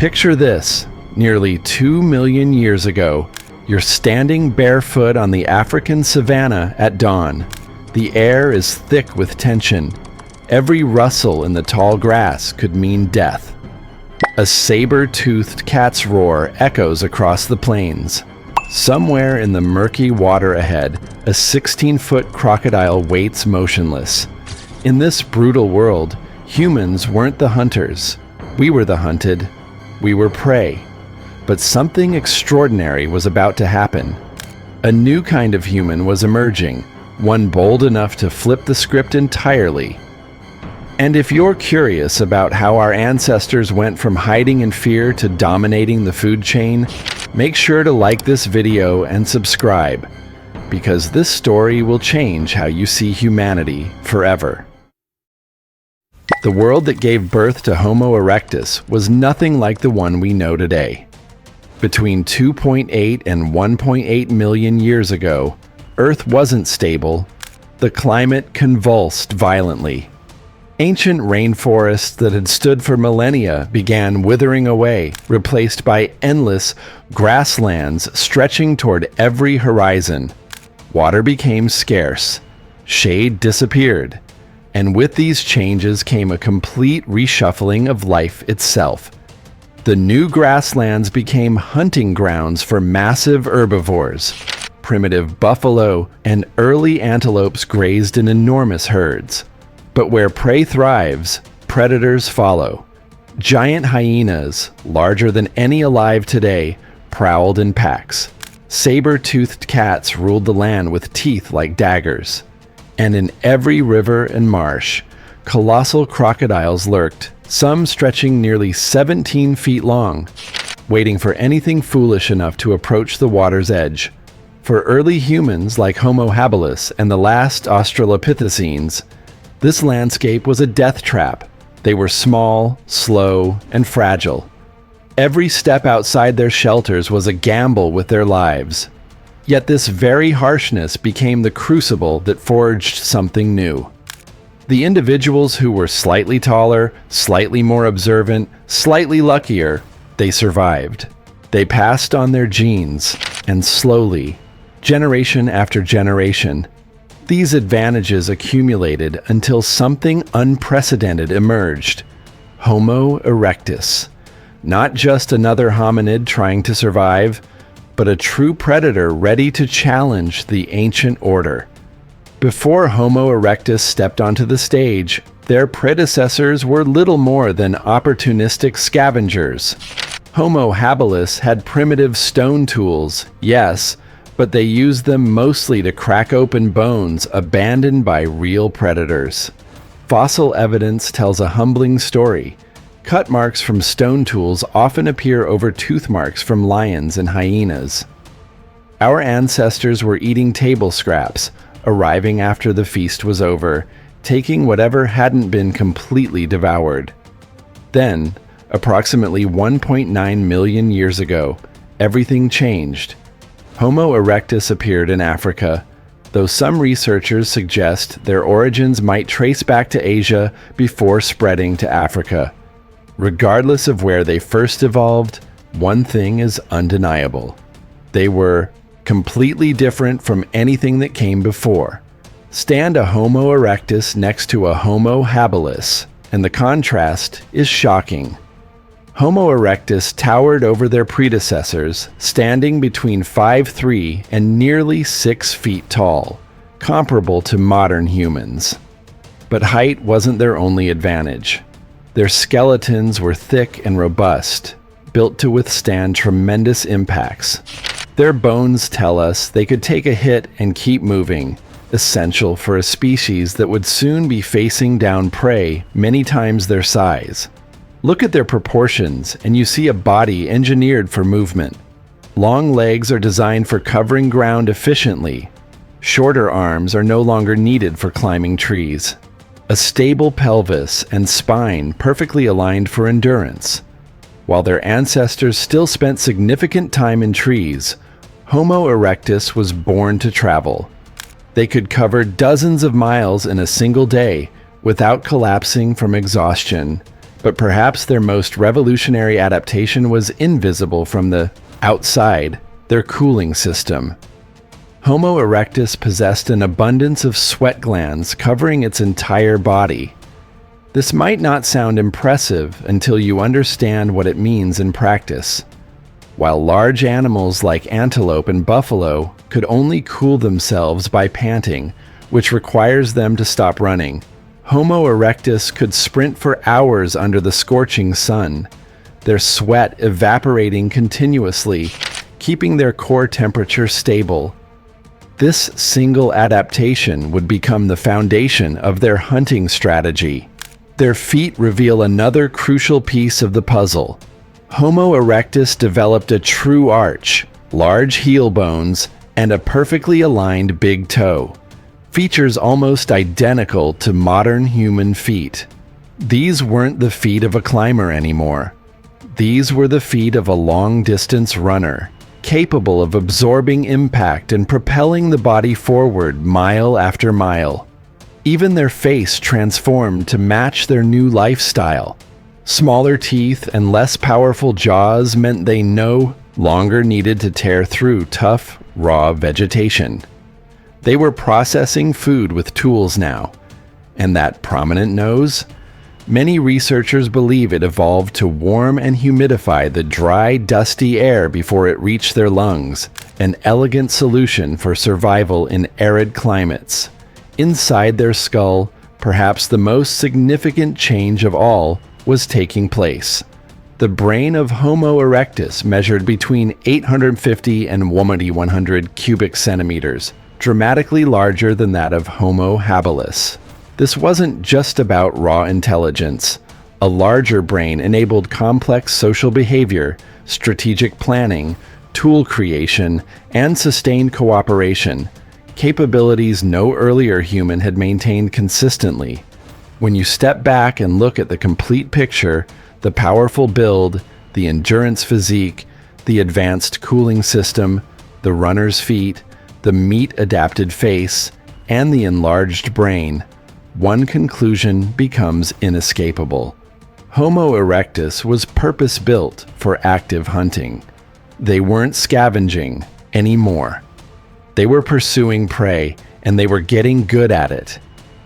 Picture this. Nearly 2 million years ago, you're standing barefoot on the African savannah at dawn. The air is thick with tension. Every rustle in the tall grass could mean death. A saber-toothed cat's roar echoes across the plains. Somewhere in the murky water ahead, a 16-foot crocodile waits motionless. In this brutal world, humans weren't the hunters. We were the hunted. We were prey. But something extraordinary was about to happen. A new kind of human was emerging, one bold enough to flip the script entirely. And if you're curious about how our ancestors went from hiding in fear to dominating the food chain, make sure to like this video and subscribe, because this story will change how you see humanity forever. The world that gave birth to Homo erectus was nothing like the one we know today. Between 2.8 and 1.8 million years ago, Earth wasn't stable. The climate convulsed violently. Ancient rainforests that had stood for millennia began withering away, replaced by endless grasslands stretching toward every horizon. Water became scarce. Shade disappeared. And with these changes came a complete reshuffling of life itself. The new grasslands became hunting grounds for massive herbivores. Primitive buffalo and early antelopes grazed in enormous herds. But where prey thrives, predators follow. Giant hyenas, larger than any alive today, prowled in packs. Saber-toothed cats ruled the land with teeth like daggers. And in every river and marsh, colossal crocodiles lurked, some stretching nearly 17 feet long, waiting for anything foolish enough to approach the water's edge. For early humans like Homo habilis and the last Australopithecines, this landscape was a death trap. They were small, slow, and fragile. Every step outside their shelters was a gamble with their lives. Yet this very harshness became the crucible that forged something new. The individuals who were slightly taller, slightly more observant, slightly luckier, they survived. They passed on their genes, and slowly, generation after generation, these advantages accumulated until something unprecedented emerged. Homo erectus. Not just another hominid trying to survive, but a true predator ready to challenge the ancient order. Before Homo erectus stepped onto the stage, their predecessors were little more than opportunistic scavengers. Homo habilis had primitive stone tools, yes, but they used them mostly to crack open bones abandoned by real predators. Fossil evidence tells a humbling story. Cut marks from stone tools often appear over tooth marks from lions and hyenas. Our ancestors were eating table scraps, arriving after the feast was over, taking whatever hadn't been completely devoured. Then, approximately 1.9 million years ago, everything changed. Homo erectus appeared in Africa, though some researchers suggest their origins might trace back to Asia before spreading to Africa. Regardless of where they first evolved, one thing is undeniable. They were completely different from anything that came before. Stand a Homo erectus next to a Homo habilis, and the contrast is shocking. Homo erectus towered over their predecessors, standing between 5'3" and nearly 6 feet tall, comparable to modern humans. But height wasn't their only advantage. Their skeletons were thick and robust, built to withstand tremendous impacts. Their bones tell us they could take a hit and keep moving, essential for a species that would soon be facing down prey many times their size. Look at their proportions, and you see a body engineered for movement. Long legs are designed for covering ground efficiently. Shorter arms are no longer needed for climbing trees. A stable pelvis and spine perfectly aligned for endurance. While their ancestors still spent significant time in trees, Homo erectus was born to travel. They could cover dozens of miles in a single day without collapsing from exhaustion, But perhaps their most revolutionary adaptation was invisible from the outside, their cooling system. Homo erectus possessed an abundance of sweat glands covering its entire body. This might not sound impressive until you understand what it means in practice. While large animals like antelope and buffalo could only cool themselves by panting, which requires them to stop running, Homo erectus could sprint for hours under the scorching sun, their sweat evaporating continuously, keeping their core temperature stable. This single adaptation would become the foundation of their hunting strategy. Their feet reveal another crucial piece of the puzzle. Homo erectus developed a true arch, large heel bones, and a perfectly aligned big toe, features almost identical to modern human feet. These weren't the feet of a climber anymore. These were the feet of a long-distance runner, capable of absorbing impact and propelling the body forward mile after mile. Even their face transformed to match their new lifestyle. Smaller teeth and less powerful jaws meant they no longer needed to tear through tough, raw vegetation. They were processing food with tools now. And that prominent nose? Many researchers believe it evolved to warm and humidify the dry, dusty air before it reached their lungs, an elegant solution for survival in arid climates. Inside their skull, perhaps the most significant change of all was taking place. The brain of Homo erectus measured between 850 and 100 cubic centimeters, dramatically larger than that of Homo habilis. This wasn't just about raw intelligence. A larger brain enabled complex social behavior, strategic planning, tool creation, and sustained cooperation, capabilities no earlier human had maintained consistently. When you step back and look at the complete picture, the powerful build, the endurance physique, the advanced cooling system, the runner's feet, the meat-adapted face, and the enlarged brain, one conclusion becomes inescapable. Homo erectus was purpose-built for active hunting. They weren't scavenging anymore. They were pursuing prey, and they were getting good at it.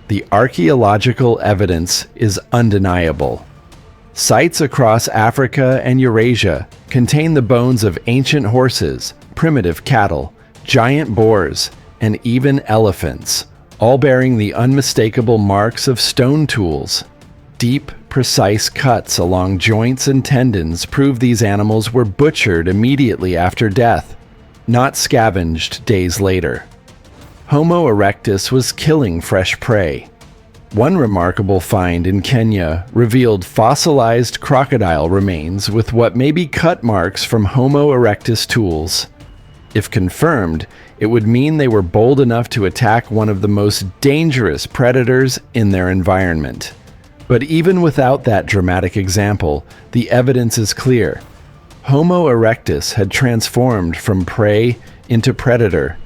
The archaeological evidence is undeniable. Sites across Africa and Eurasia contain the bones of ancient horses, primitive cattle, giant boars, and even elephants, all bearing the unmistakable marks of stone tools. Deep, precise cuts along joints and tendons prove these animals were butchered immediately after death, not scavenged days later. Homo erectus was killing fresh prey. One remarkable find in Kenya revealed fossilized crocodile remains with what may be cut marks from Homo erectus tools. If confirmed, it would mean they were bold enough to attack one of the most dangerous predators in their environment. But even without that dramatic example, the evidence is clear. Homo erectus had transformed from prey into predator.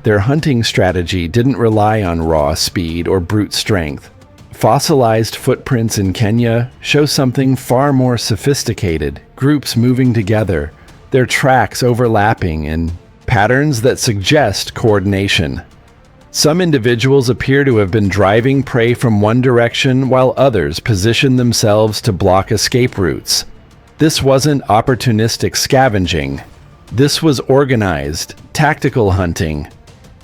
Their hunting strategy didn't rely on raw speed or brute strength. Fossilized footprints in Kenya show something far more sophisticated, groups moving together, their tracks overlapping in patterns that suggest coordination. Some individuals appear to have been driving prey from one direction while others position themselves to block escape routes. This wasn't opportunistic scavenging. This was organized, tactical hunting.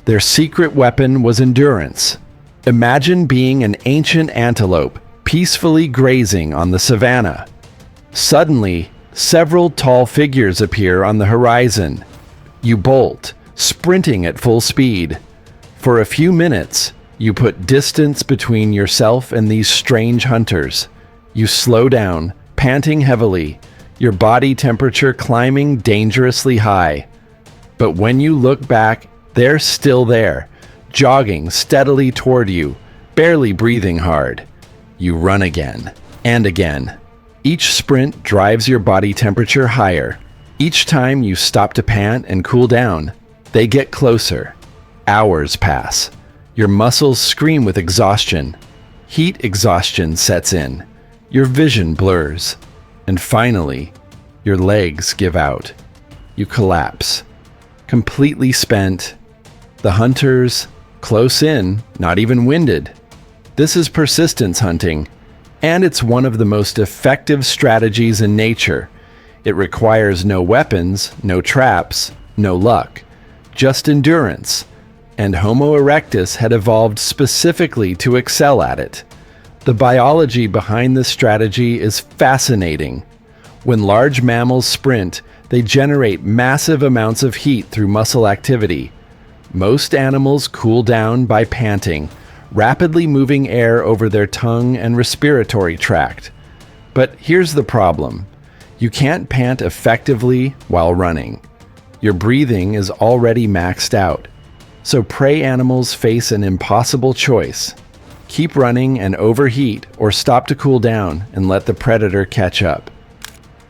Their secret weapon was endurance. Imagine being an ancient antelope peacefully grazing on the savannah. Suddenly, several tall figures appear on the horizon. You bolt, sprinting at full speed. For a few minutes, you put distance between yourself and these strange hunters. You slow down, panting heavily, your body temperature climbing dangerously high. But when you look back, they're still there, jogging steadily toward you, barely breathing hard. You run again, and again. Each sprint drives your body temperature higher. Each time you stop to pant and cool down, they get closer. Hours pass. Your muscles scream with exhaustion. Heat exhaustion sets in. Your vision blurs, and finally, your legs give out. You collapse, completely spent. The hunters, close in, not even winded. This is persistence hunting, and it's one of the most effective strategies in nature. It requires no weapons, no traps, no luck, just endurance, and Homo erectus had evolved specifically to excel at it. The biology behind this strategy is fascinating. When large mammals sprint, they generate massive amounts of heat through muscle activity. Most animals cool down by panting, rapidly moving air over their tongue and respiratory tract. But here's the problem. You can't pant effectively while running. Your breathing is already maxed out. So prey animals face an impossible choice. Keep running and overheat, or stop to cool down and let the predator catch up.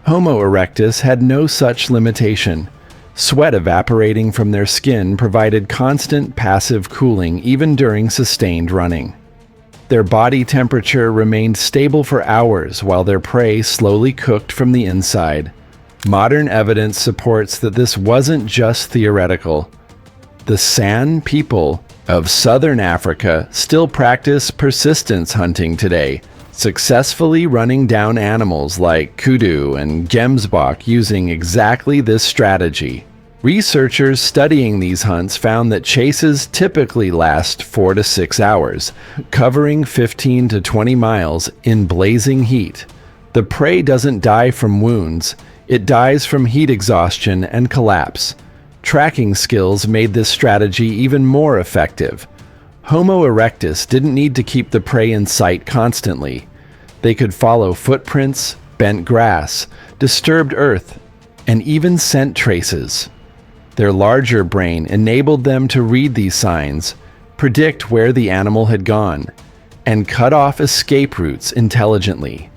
Homo erectus had no such limitation. Sweat evaporating from their skin provided constant passive cooling even during sustained running. Their body temperature remained stable for hours while their prey slowly cooked from the inside. Modern evidence supports that this wasn't just theoretical. The San people of southern Africa still practice persistence hunting today, successfully running down animals like kudu and gemsbok using exactly this strategy. Researchers studying these hunts found that chases typically last 4 to 6 hours, covering 15 to 20 miles in blazing heat. The prey doesn't die from wounds, it dies from heat exhaustion and collapse. Tracking skills made this strategy even more effective. Homo erectus didn't need to keep the prey in sight constantly. They could follow footprints, bent grass, disturbed earth, and even scent traces. Their larger brain enabled them to read these signs, predict where the animal had gone, and cut off escape routes intelligently.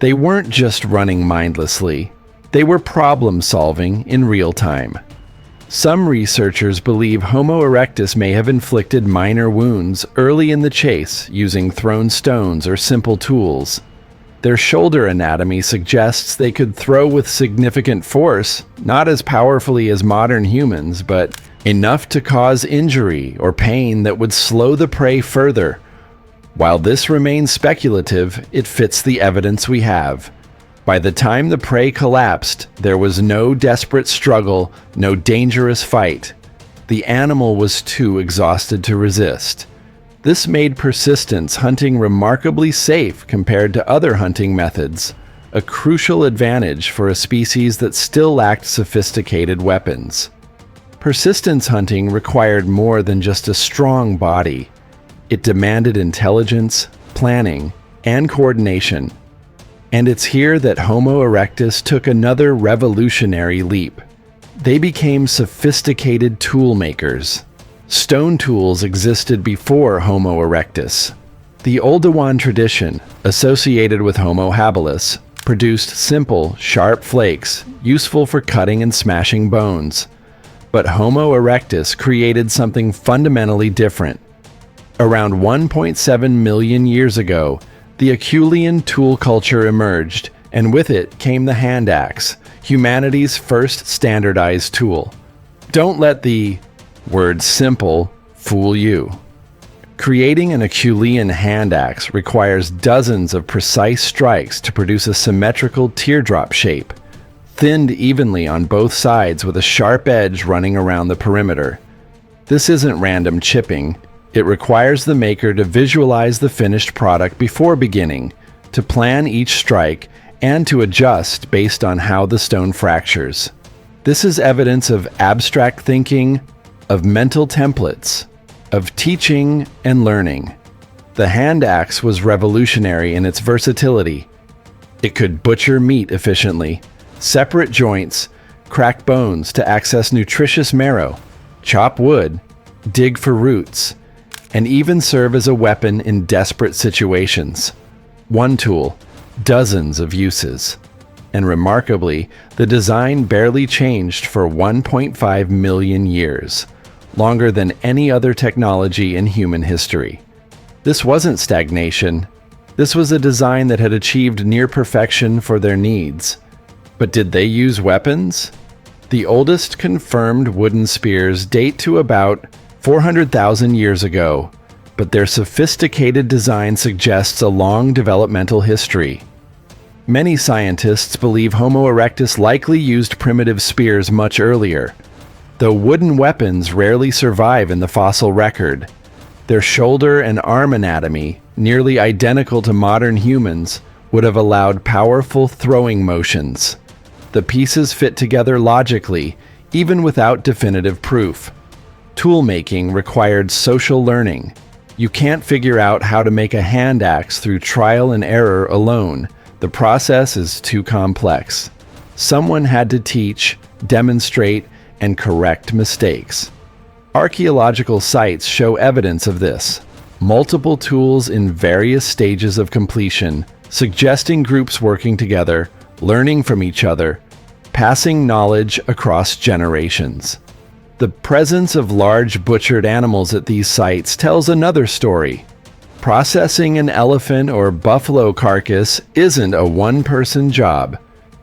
They weren't just running mindlessly, they were problem-solving in real time. Some researchers believe Homo erectus may have inflicted minor wounds early in the chase using thrown stones or simple tools. Their shoulder anatomy suggests they could throw with significant force, not as powerfully as modern humans, but enough to cause injury or pain that would slow the prey further. While this remains speculative, it fits the evidence we have. By the time the prey collapsed, there was no desperate struggle, no dangerous fight. The animal was too exhausted to resist. This made persistence hunting remarkably safe compared to other hunting methods, a crucial advantage for a species that still lacked sophisticated weapons. Persistence hunting required more than just a strong body. It demanded intelligence, planning, and coordination. And it's here that Homo erectus took another revolutionary leap. They became sophisticated tool makers. Stone tools existed before Homo erectus. The Oldowan tradition, associated with Homo habilis, produced simple, sharp flakes, useful for cutting and smashing bones. But Homo erectus created something fundamentally different. Around 1.7 million years ago, the Acheulean tool culture emerged, and with it came the hand axe, humanity's first standardized tool. Don't let the word simple fool you. Creating an Acheulean hand axe requires dozens of precise strikes to produce a symmetrical teardrop shape, thinned evenly on both sides with a sharp edge running around the perimeter. This isn't random chipping. It requires the maker to visualize the finished product before beginning, to plan each strike, and to adjust based on how the stone fractures. This is evidence of abstract thinking, of mental templates, of teaching and learning. The hand axe was revolutionary in its versatility. It could butcher meat efficiently, separate joints, crack bones to access nutritious marrow, chop wood, dig for roots, and even serve as a weapon in desperate situations. One tool, dozens of uses. And remarkably, the design barely changed for 1.5 million years, longer than any other technology in human history. This wasn't stagnation, This was a design that had achieved near perfection for their needs. But did they use weapons? The oldest confirmed wooden spears date to about 400,000 years ago, but their sophisticated design suggests a long developmental history. Many scientists believe Homo erectus likely used primitive spears much earlier, though wooden weapons rarely survive in the fossil record. Their shoulder and arm anatomy, nearly identical to modern humans, would have allowed powerful throwing motions. The pieces fit together logically, even without definitive proof. Tool-making required social learning. You can't figure out how to make a hand axe through trial and error alone. The process is too complex. Someone had to teach, demonstrate, and correct mistakes. Archaeological sites show evidence of this. Multiple tools in various stages of completion, suggesting groups working together, learning from each other, passing knowledge across generations. The presence of large butchered animals at these sites tells another story. Processing an elephant or buffalo carcass isn't a one-person job.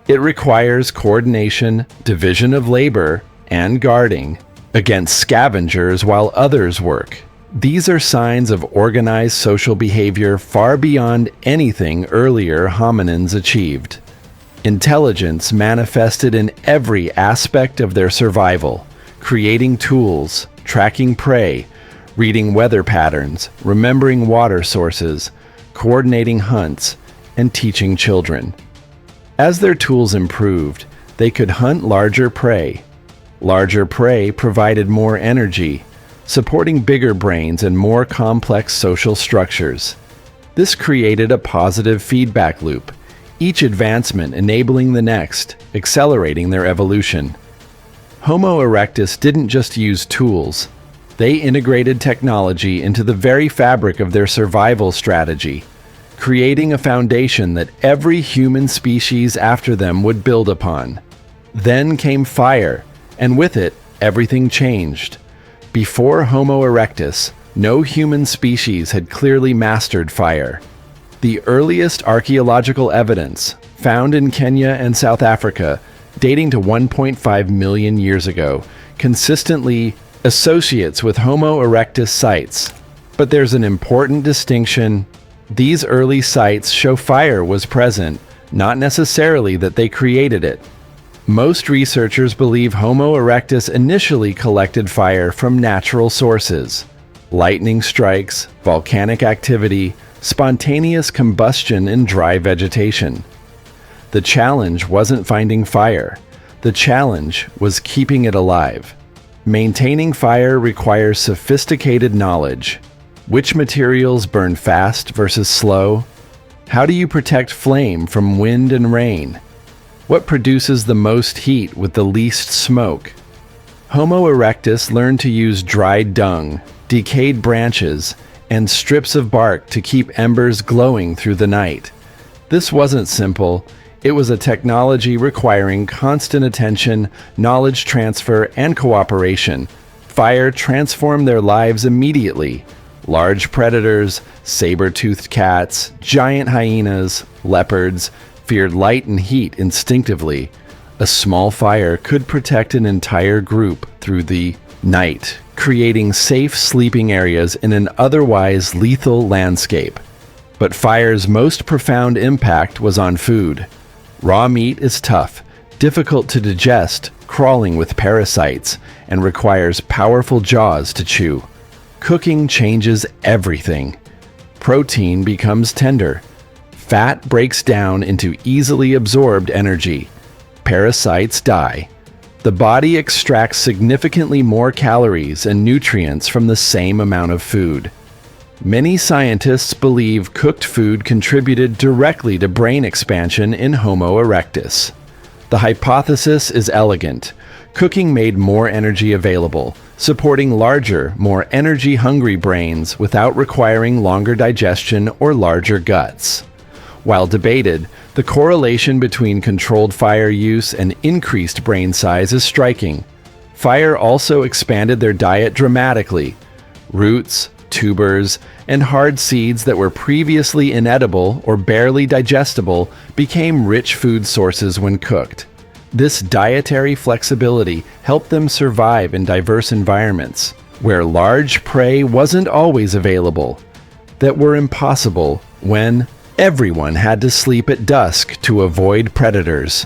It requires coordination, division of labor, and guarding against scavengers while others work. These are signs of organized social behavior far beyond anything earlier hominins achieved. Intelligence manifested in every aspect of their survival, creating tools, tracking prey, reading weather patterns, remembering water sources, coordinating hunts, and teaching children. As their tools improved, they could hunt larger prey. Larger prey provided more energy, supporting bigger brains and more complex social structures. This created a positive feedback loop, each advancement enabling the next, accelerating their evolution. Homo erectus didn't just use tools. They integrated technology into the very fabric of their survival strategy, creating a foundation that every human species after them would build upon. Then came fire, and with it, everything changed. Before Homo erectus, no human species had clearly mastered fire. The earliest archaeological evidence, found in Kenya and South Africa, dating to 1.5 million years ago, consistently associates with Homo erectus sites. But there's an important distinction. These early sites show fire was present, not necessarily that they created it. Most researchers believe Homo erectus initially collected fire from natural sources. Lightning strikes, volcanic activity, spontaneous combustion in dry vegetation. The challenge wasn't finding fire. The challenge was keeping it alive. Maintaining fire requires sophisticated knowledge. Which materials burn fast versus slow? How do you protect flame from wind and rain? What produces the most heat with the least smoke? Homo erectus learned to use dried dung, decayed branches, and strips of bark to keep embers glowing through the night. This wasn't simple. It was a technology requiring constant attention, knowledge transfer, and cooperation. Fire transformed their lives immediately. Large predators, saber-toothed cats, giant hyenas, leopards, feared light and heat instinctively. A small fire could protect an entire group through the night, creating safe sleeping areas in an otherwise lethal landscape. But fire's most profound impact was on food. Raw meat is tough, difficult to digest, crawling with parasites, and requires powerful jaws to chew. Cooking changes everything. Protein becomes tender. Fat breaks down into easily absorbed energy. Parasites die. The body extracts significantly more calories and nutrients from the same amount of food. Many scientists believe cooked food contributed directly to brain expansion in Homo erectus. The hypothesis is elegant. Cooking made more energy available, supporting larger, more energy-hungry brains without requiring longer digestion or larger guts. While debated, the correlation between controlled fire use and increased brain size is striking. Fire also expanded their diet dramatically. Roots, tubers, and hard seeds that were previously inedible or barely digestible became rich food sources when cooked. This dietary flexibility helped them survive in diverse environments, where large prey wasn't always available, that were impossible when everyone had to sleep at dusk to avoid predators.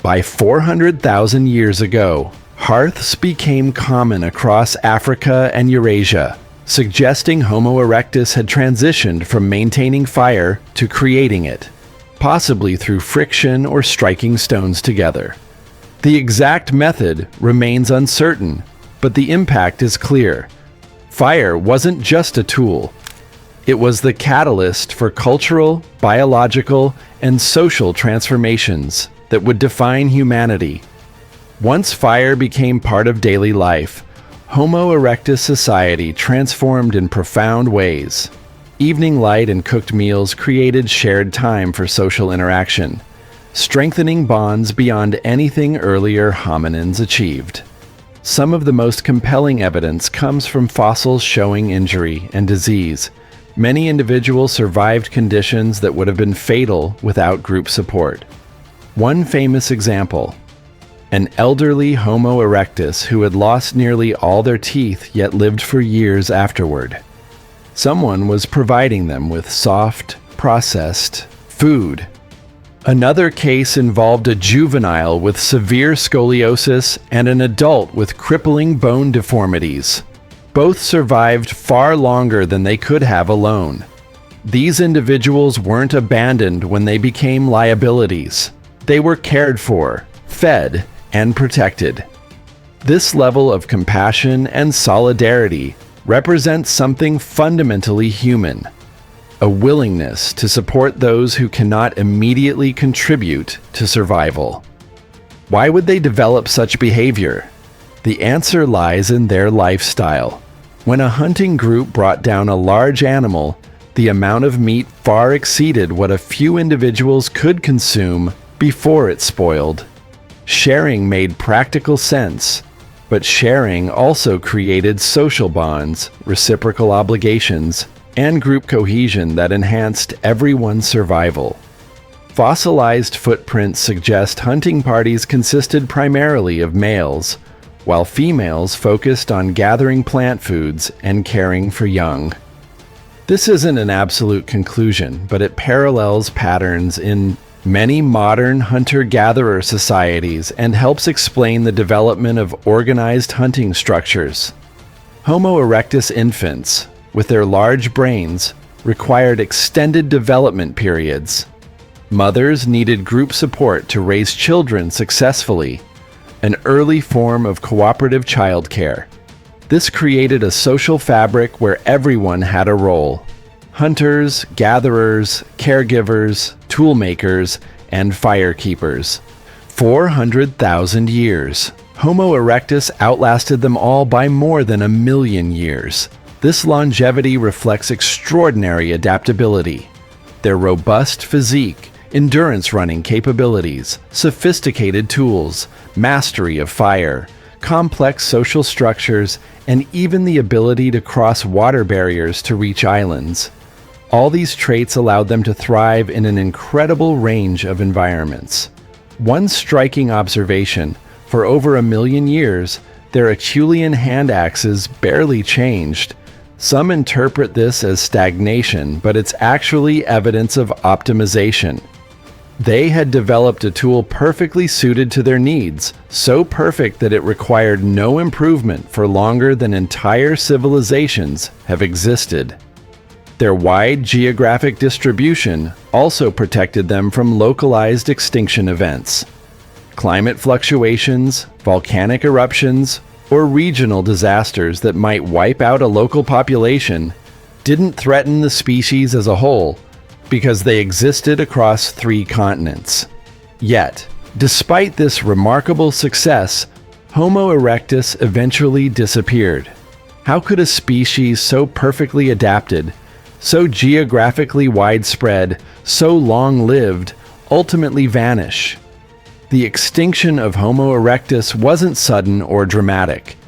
By 400,000 years ago, hearths became common across Africa and Eurasia, suggesting Homo erectus had transitioned from maintaining fire to creating it, possibly through friction or striking stones together. The exact method remains uncertain, but the impact is clear. Fire wasn't just a tool. It was the catalyst for cultural, biological, and social transformations that would define humanity. Once fire became part of daily life, Homo erectus society transformed in profound ways. Evening light and cooked meals created shared time for social interaction, strengthening bonds beyond anything earlier hominins achieved. Some of the most compelling evidence comes from fossils showing injury and disease. Many individuals survived conditions that would have been fatal without group support. One famous example: an elderly Homo erectus who had lost nearly all their teeth yet lived for years afterward. Someone was providing them with soft, processed food. Another case involved a juvenile with severe scoliosis and an adult with crippling bone deformities. Both survived far longer than they could have alone. These individuals weren't abandoned when they became liabilities. They were cared for, fed, and protected. This level of compassion and solidarity represents something fundamentally human: a willingness to support those who cannot immediately contribute to survival. Why would they develop such behavior? The answer lies in their lifestyle. When a hunting group brought down a large animal, the amount of meat far exceeded what a few individuals could consume before it spoiled. Sharing made practical sense, but sharing also created social bonds, reciprocal obligations, and group cohesion that enhanced everyone's survival. Fossilized footprints suggest hunting parties consisted primarily of males, while females focused on gathering plant foods and caring for young. This isn't an absolute conclusion, but it parallels patterns in many modern hunter-gatherer societies and helps explain the development of organized hunting structures. Homo erectus infants, with their large brains, required extended development periods. Mothers needed group support to raise children successfully, an early form of cooperative childcare. This created a social fabric where everyone had a role: hunters, gatherers, caregivers, toolmakers, and firekeepers. 400,000 years. Homo erectus outlasted them all by more than 1 million years. This longevity reflects extraordinary adaptability. Their robust physique, endurance running capabilities, sophisticated tools, mastery of fire, complex social structures, and even the ability to cross water barriers to reach islands. All these traits allowed them to thrive in an incredible range of environments. One striking observation: for over 1 million years, their Acheulean hand axes barely changed. Some interpret this as stagnation, but it's actually evidence of optimization. They had developed a tool perfectly suited to their needs, so perfect that it required no improvement for longer than entire civilizations have existed. Their wide geographic distribution also protected them from localized extinction events. Climate fluctuations, volcanic eruptions, or regional disasters that might wipe out a local population didn't threaten the species as a whole because they existed across 3 continents. Yet, despite this remarkable success, Homo erectus eventually disappeared. How could a species so perfectly adapted, so geographically widespread, so long-lived, ultimately vanish? The extinction of Homo erectus wasn't sudden or dramatic.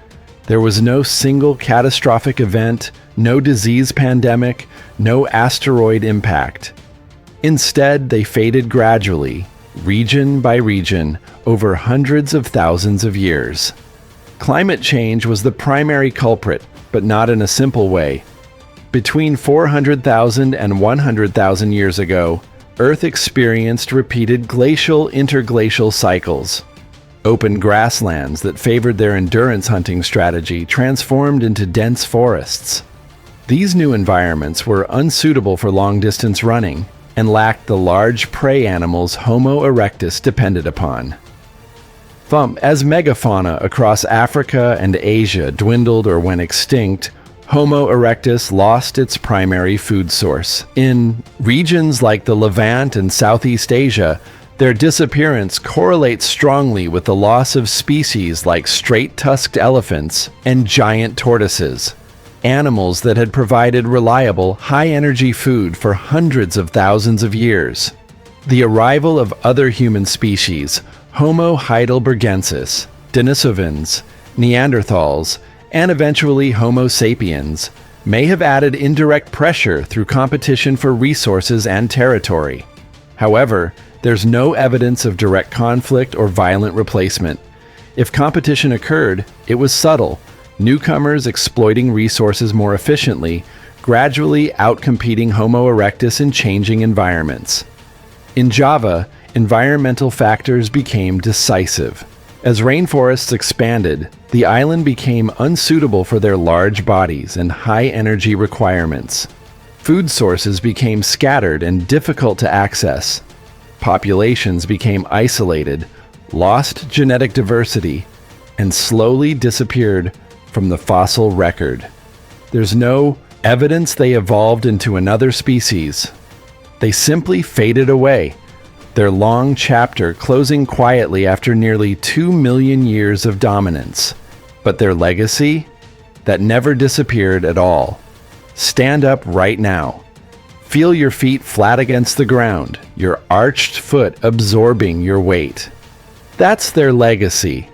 There was no single catastrophic event, no disease pandemic, no asteroid impact. Instead, they faded gradually, region by region, over hundreds of thousands of years. Climate change was the primary culprit, but not in a simple way. Between 400,000 and 100,000 years ago, Earth experienced repeated glacial-interglacial cycles. Open grasslands that favored their endurance hunting strategy transformed into dense forests. These new environments were unsuitable for long-distance running and lacked the large prey animals Homo erectus depended upon. As megafauna across Africa and Asia dwindled or went extinct, Homo erectus lost its primary food source. In regions like the Levant and Southeast Asia, their disappearance correlates strongly with the loss of species like straight-tusked elephants and giant tortoises, animals that had provided reliable, high-energy food for hundreds of thousands of years. The arrival of other human species, Homo heidelbergensis, Denisovans, Neanderthals, and eventually Homo sapiens, may have added indirect pressure through competition for resources and territory. However, there's no evidence of direct conflict or violent replacement. If competition occurred, it was subtle, newcomers exploiting resources more efficiently, gradually outcompeting Homo erectus in changing environments. In Java, environmental factors became decisive. As rainforests expanded, the island became unsuitable for their large bodies and high energy requirements. Food sources became scattered and difficult to access. Populations became isolated, lost genetic diversity, and slowly disappeared from the fossil record. There's no evidence they evolved into another species. They simply faded away, their long chapter closing quietly after nearly 2 million years of dominance. But their legacy? That never disappeared at all. Stand up right now. Feel your feet flat against the ground, your arched foot absorbing your weight. That's their legacy.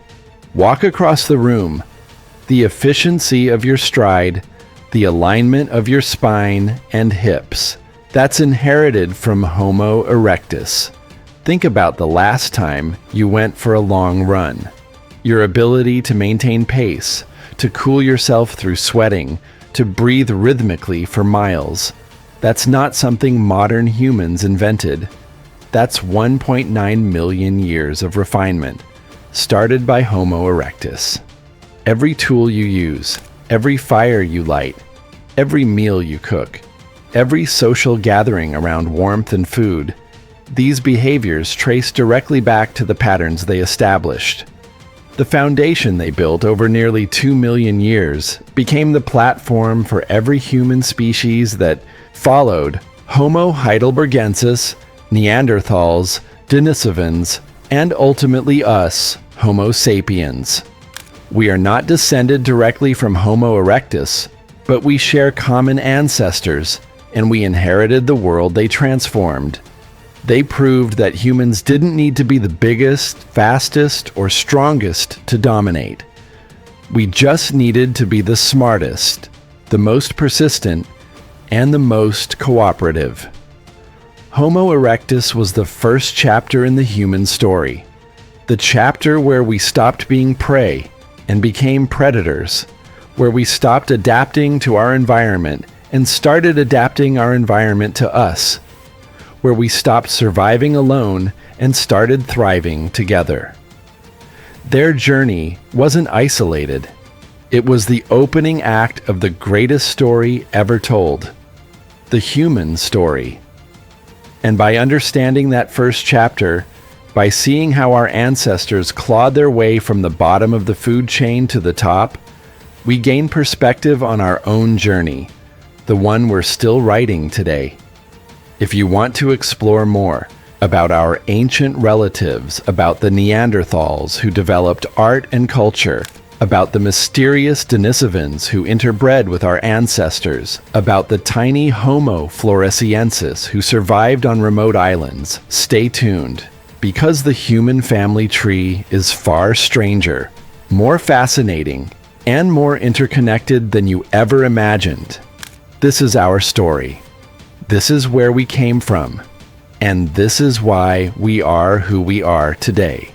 Walk across the room. The efficiency of your stride, the alignment of your spine and hips. That's inherited from Homo erectus. Think about the last time you went for a long run. Your ability to maintain pace, to cool yourself through sweating, to breathe rhythmically for miles. That's not something modern humans invented. That's 1.9 million years of refinement, started by Homo erectus. Every tool you use, every fire you light, every meal you cook, every social gathering around warmth and food, these behaviors trace directly back to the patterns they established. The foundation they built over nearly 2 million years became the platform for every human species that followed: Homo heidelbergensis, Neanderthals, Denisovans, and ultimately us, Homo sapiens. We are not descended directly from Homo erectus, but we share common ancestors, and we inherited the world they transformed. They proved that humans didn't need to be the biggest, fastest, or strongest to dominate. We just needed to be the smartest, the most persistent, and the most cooperative. Homo erectus was the first chapter in the human story. The chapter where we stopped being prey and became predators, where we stopped adapting to our environment and started adapting our environment to us, where we stopped surviving alone and started thriving together. Their journey wasn't isolated. It was the opening act of the greatest story ever told, the human story. And by understanding that first chapter, by seeing how our ancestors clawed their way from the bottom of the food chain to the top, we gain perspective on our own journey, the one we're still writing today. If you want to explore more about our ancient relatives, about the Neanderthals who developed art and culture, about the mysterious Denisovans who interbred with our ancestors, about the tiny Homo floresiensis who survived on remote islands, stay tuned, because the human family tree is far stranger, more fascinating, and more interconnected than you ever imagined. This is our story. This is where we came from. And this is why we are who we are today.